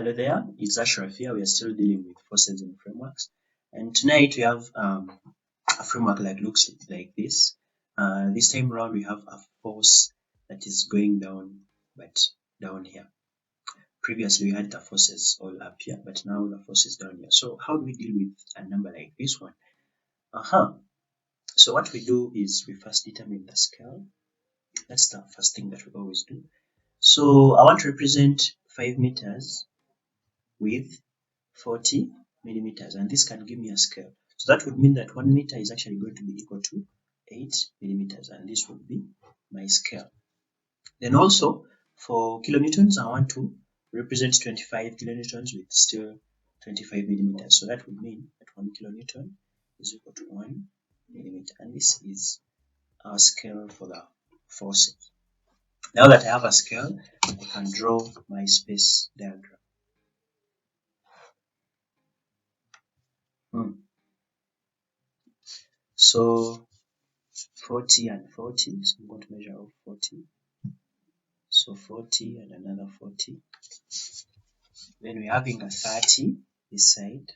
Hello there, it's Ashraf here. We are still dealing with forces and frameworks. And tonight we have a framework that looks like this. This time around we have a force that is going down, but down here. Previously we had the forces all up here, but now the force is down here. So how do we deal with a number like this one? So what we do is we first determine the scale. That's the first thing that we always do. So I want to represent 5 meters with 40 millimeters, and this can give me a scale. So that would mean that 1 meter is actually going to be equal to 8 millimeters, and this would be my scale. Then also for kilonewtons, I want to represent 25 kilonewtons with still 25 millimeters. So that would mean that 1 kilonewton is equal to 1 millimeter, and this is our scale for the forces. Now that I have a scale, I can draw my space diagram. So 40 and 40, so I'm going to measure out 40. So 40 and another 40. Then we're having a 30 this side.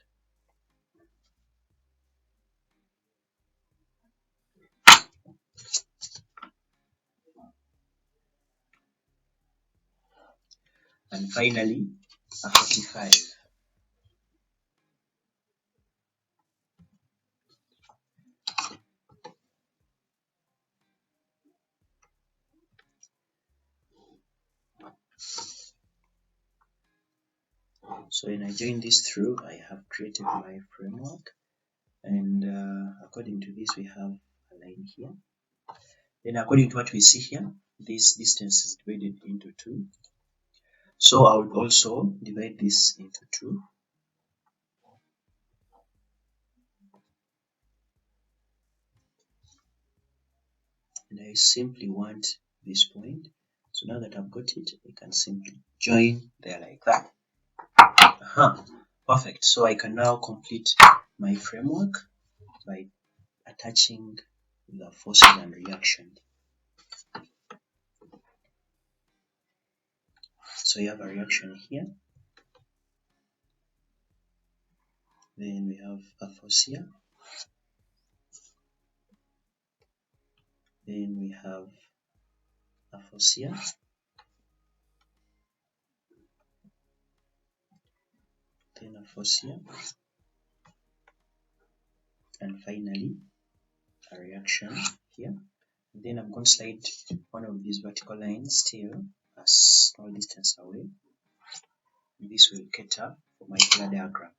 And finally, a 45. So when I join this through, I have created my framework. And according to this, we have a line here. Then according to what we see here, this distance is divided into 2. So I would also divide this into 2. And I simply want this point. So now that I've got it, I can simply join there like that. Perfect. So I can now complete my framework by attaching the forces and reactions. So you have a reaction here. Then we have a force here. Then we have a force here. Then a force here. And finally, a reaction here. And then I'm going to slide one of these vertical lines still a small distance away. And this will cater for my color diagram.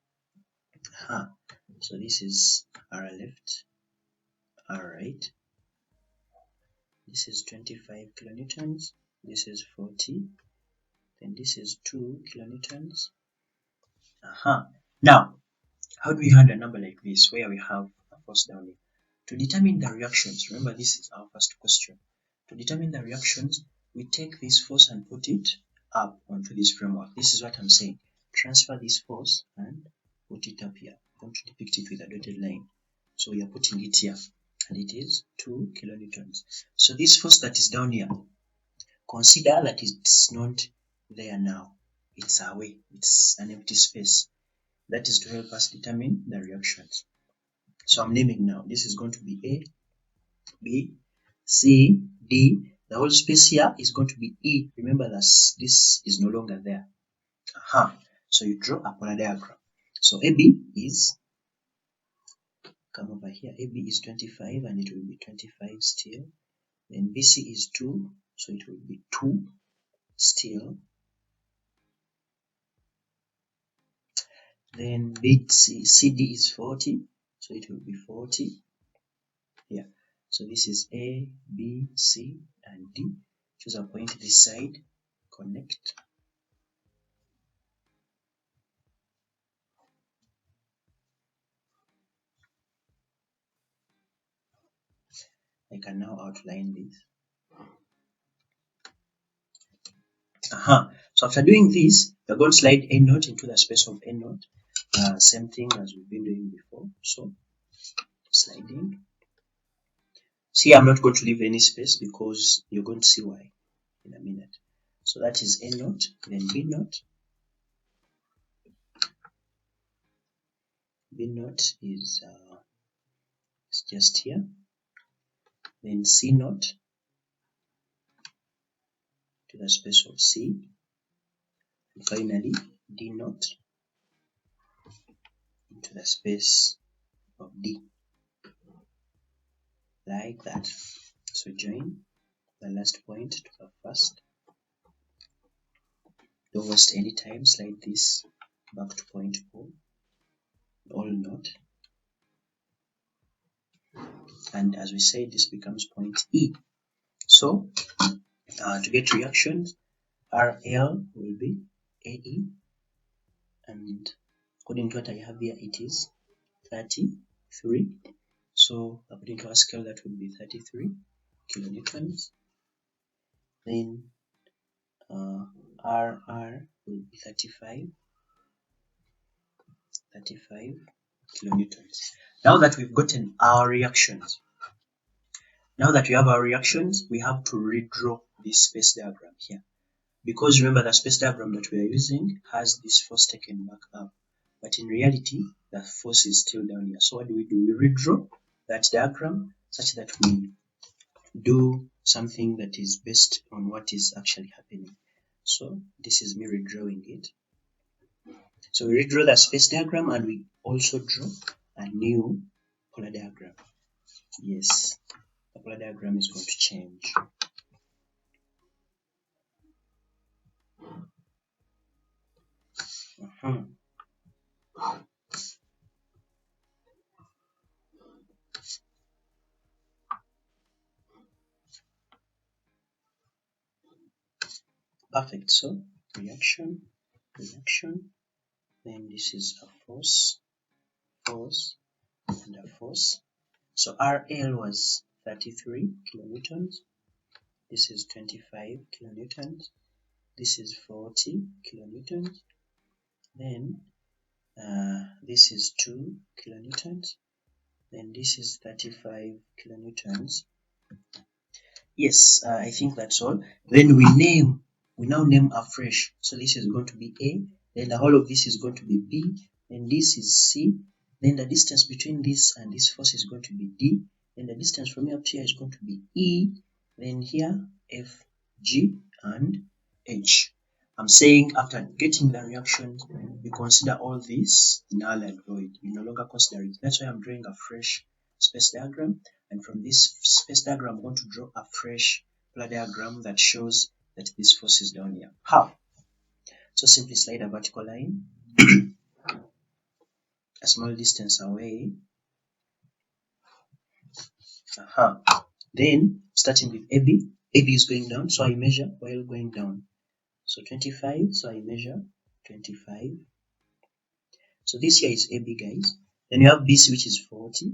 So this is R left, R right. This is 25 kilonewtons. This is 40. Then this is 2 kilonewtons. Now, how do we handle a number like this where we have a force down here? To determine the reactions, remember this is our first question. To determine the reactions, we take this force and put it up onto this framework. This is what I'm saying. Transfer this force and put it up here. I'm going to depict it with a dotted line. So we are putting it here, and it is 2 kilonewtons. So this force that is down here, consider that it's not there now. It's away. It's an empty space. That is to help us determine the reactions. So I'm naming now. This is going to be A, B, C, D. The whole space here is going to be E. Remember that this is no longer there. So you draw a polar diagram. So AB is, come over here, AB is 25 and it will be 25 still. Then BC is 2, so it will be 2 still. Then CD is 40, so it will be 40 here. So this is A, B, C, and D. Choose a point this side, connect. I can now outline this. So after doing this, you're going to slide A naught into the space of A naught. Same thing as we've been doing before. So sliding. See, I'm not going to leave any space because you're going to see why in a minute. So that is A naught, then B naught. B naught is just here, then C naught to the space of C, and finally D naught into the space of D, like that. So join the last point to the first. Don't waste any time, slide this back to point O, all naught, and as we said, this becomes point E. So to get reactions, RL will be AE, and according to what I have here, it is 33. So according to our scale, that would be 33 kilonewtons. Then RR will be 35 kilonewtons. Now that we've gotten our reactions, now that we have our reactions, we have to redraw this space diagram here. Because remember, the space diagram that we are using has this force taken back up. But in reality, the force is still down here. So what do? We redraw that diagram such that we do something that is based on what is actually happening. So this is me redrawing it. So we redraw the space diagram and we also draw a new polar diagram. Yes, the polar diagram is going to change. Perfect. So reaction, then this is a force, and a force. So RL was 33 kilonewtons. This is 25 kilonewtons. This is 40 kilonewtons. Then this is 2 kilonewtons. Then this is 35 kilonewtons. Yes, I think that's all. Then we now name afresh. So this is going to be A, then the whole of this is going to be B, then this is C, then the distance between this and this force is going to be D, then the distance from here up to here is going to be E, then here F, G, and H. I'm saying after getting the reactions, we consider all this null and void. We no longer consider it. That's why I'm drawing a fresh space diagram, and from this space diagram I'm going to draw a fresh polar diagram that shows that this force is down here. How? So simply slide a vertical line a small distance away. Then starting with AB is going down, so I measure while going down. So 25, so I measure 25. So this here is AB, guys. Then you have BC, which is 40.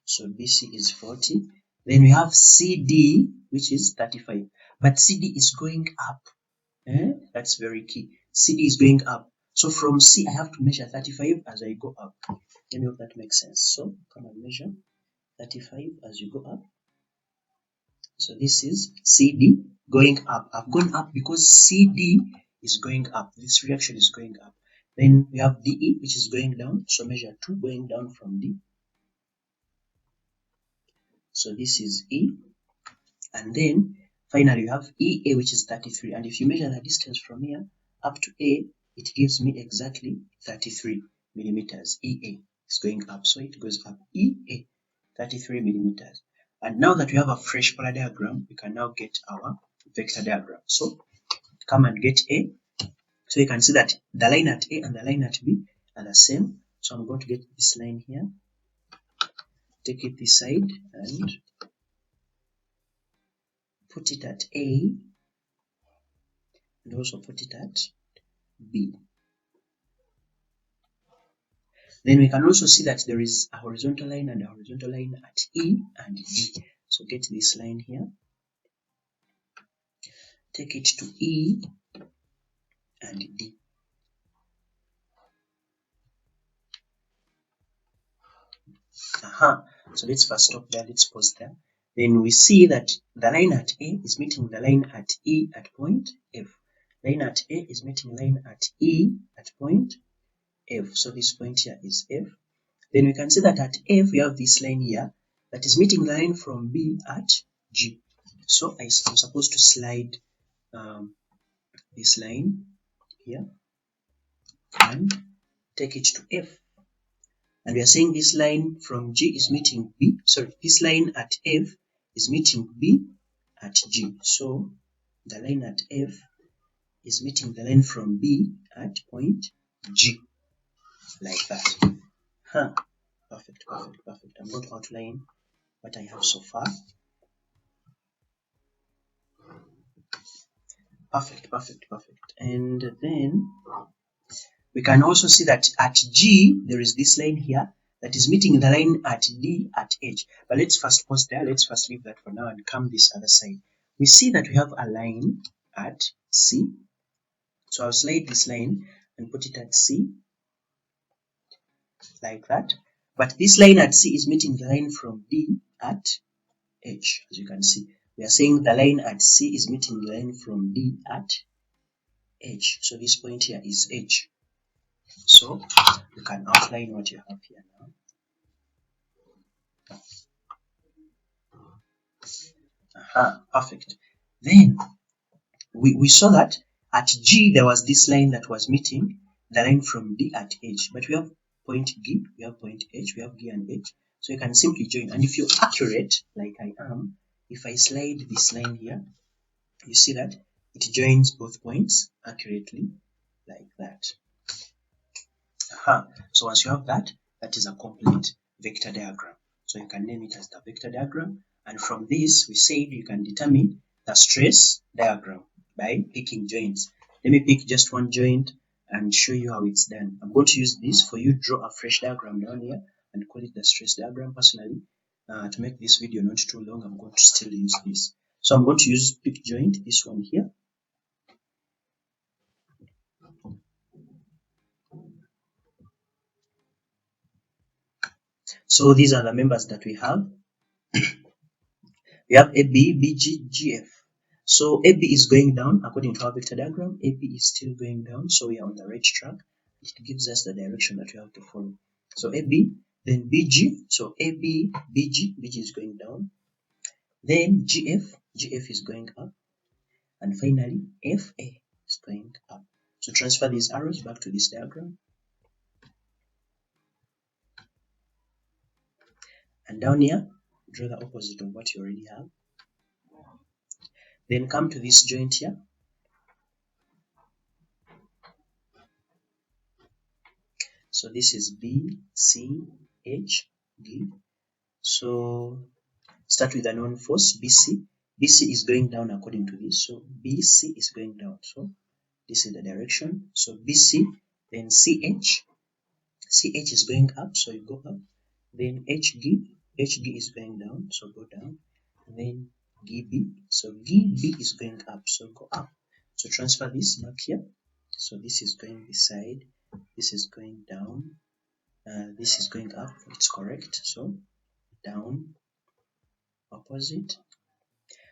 So BC is 40. Then we have CD, which is 35. But CD is going up. That's very key. CD is going up. So from C, I have to measure 35 as I go up. Let me hope that makes sense. So come and measure 35 as you go up. So this is CD going up. I've gone up because CD is going up. This reaction is going up. Then we have DE, which is going down. So measure 2 going down from D. So this is E. And then finally you have EA, which is 33. And if you measure the distance from here up to A, it gives me exactly 33 millimeters. EA is going up. So it goes up. EA, 33 millimeters. And now that we have a fresh polar diagram, we can now get our vector diagram. So come and get A. So you can see that the line at A and the line at B are the same. So I'm going to get this line here, take it this side and put it at A and also put it at B. Then we can also see that there is a horizontal line and a horizontal line at E and D. So get this line here, take it to E and D. So let's first stop there, let's pause there. Then we see that the line at A is meeting the line at E at point F. Line at A is meeting line at E at point F. So this point here is F. Then we can see that at F we have this line here that is meeting the line from B at G. So I'm supposed to slide this line here and take it to F. And we are saying this line from G is meeting B. Sorry, this line at F is meeting B at G. So the line at F is meeting the line from B at point G, like that. Huh. Perfect, perfect, perfect. I'm going to outline what I have so far. Perfect, perfect, perfect. And then we can also see that at G, there is this line here that is meeting the line at D at H. But let's first pause there. Let's first leave that for now and come this other side. We see that we have a line at C. So I'll slide this line and put it at C, like that. But this line at C is meeting the line from D at H, as you can see. We are saying the line at C is meeting the line from D at H. So this point here is H. So you can outline what you have here now. Perfect. Then we saw that at G there was this line that was meeting the line from D at H. But we have point G, we have point H, we have G and H. So you can simply join. And if you're accurate, like I am, if I slide this line here, you see that it joins both points accurately, like that. So once you have that, that is a complete vector diagram. So you can name it as the vector diagram. And from this, we said you can determine the stress diagram by picking joints. Let me pick just one joint and show you how it's done. I'm going to use this for you. Draw a fresh diagram down here and call it the stress diagram. Personally, to make this video not too long, I'm going to still use this. So I'm going to use pick joint, this one here. So these are the members that we have. We have AB, BG, GF. So AB is going down according to our vector diagram. AB is still going down, so we are on the right track. It gives us the direction that we have to follow. So AB, then BG. So AB, BG, BG is going down. Then GF, GF is going up. And finally, FA is going up. So transfer these arrows back to this diagram. And down here, draw the opposite of what you already have. Then come to this joint here. So this is B, C, H, D. So start with a known force, BC. BC is going down according to this. So BC is going down. So this is the direction. So BC, then CH. CH is going up, so you go up. Then HG. HG is going down, so go down. And then GB. So GB is going up, so go up. So transfer this back here. So this is going this side. This is going down. This is going up. It's correct. So down, opposite.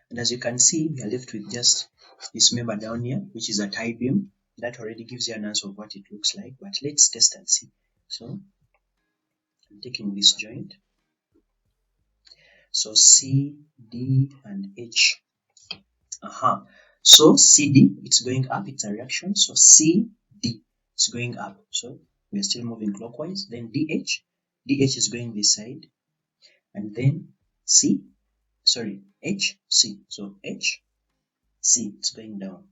And as you can see, we are left with just this member down here, which is a tie beam. That already gives you an answer of what it looks like. But let's test and see. So I'm taking this joint. So C, D, and H. So CD, it's going up, it's a reaction. So C, D, it's going up. So we're still moving clockwise. Then DH, DH is going this side. And then H, C. So H, C, it's going down.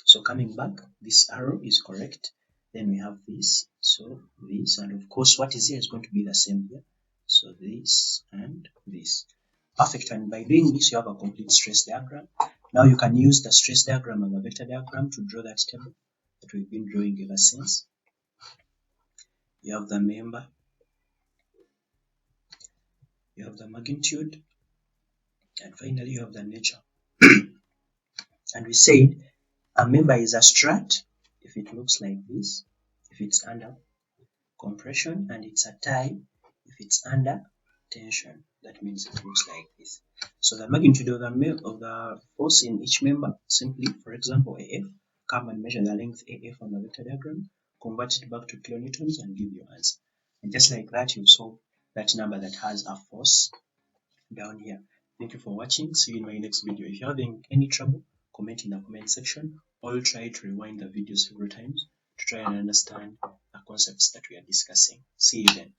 So coming back, this arrow is correct. Then we have this. So this, and of course, what is here is going to be the same here. So this and this. Perfect. And by doing this, you have a complete stress diagram. Now you can use the stress diagram and the vector diagram to draw that table that we've been drawing ever since. You have the member, you have the magnitude, and finally you have the nature. And we said a member is a strut if it looks like this, if it's under compression, and it's a tie if it's under tension. That means it looks like this. So the magnitude of the force in each member, simply, for example, AF, come and measure the length AF on the vector diagram, convert it back to kilonewtons and give your answer. And just like that, you solve that number that has a force down here. Thank you for watching. See you in my next video. If you're having any trouble, comment in the comment section, or try to rewind the video several times to try and understand the concepts that we are discussing. See you then.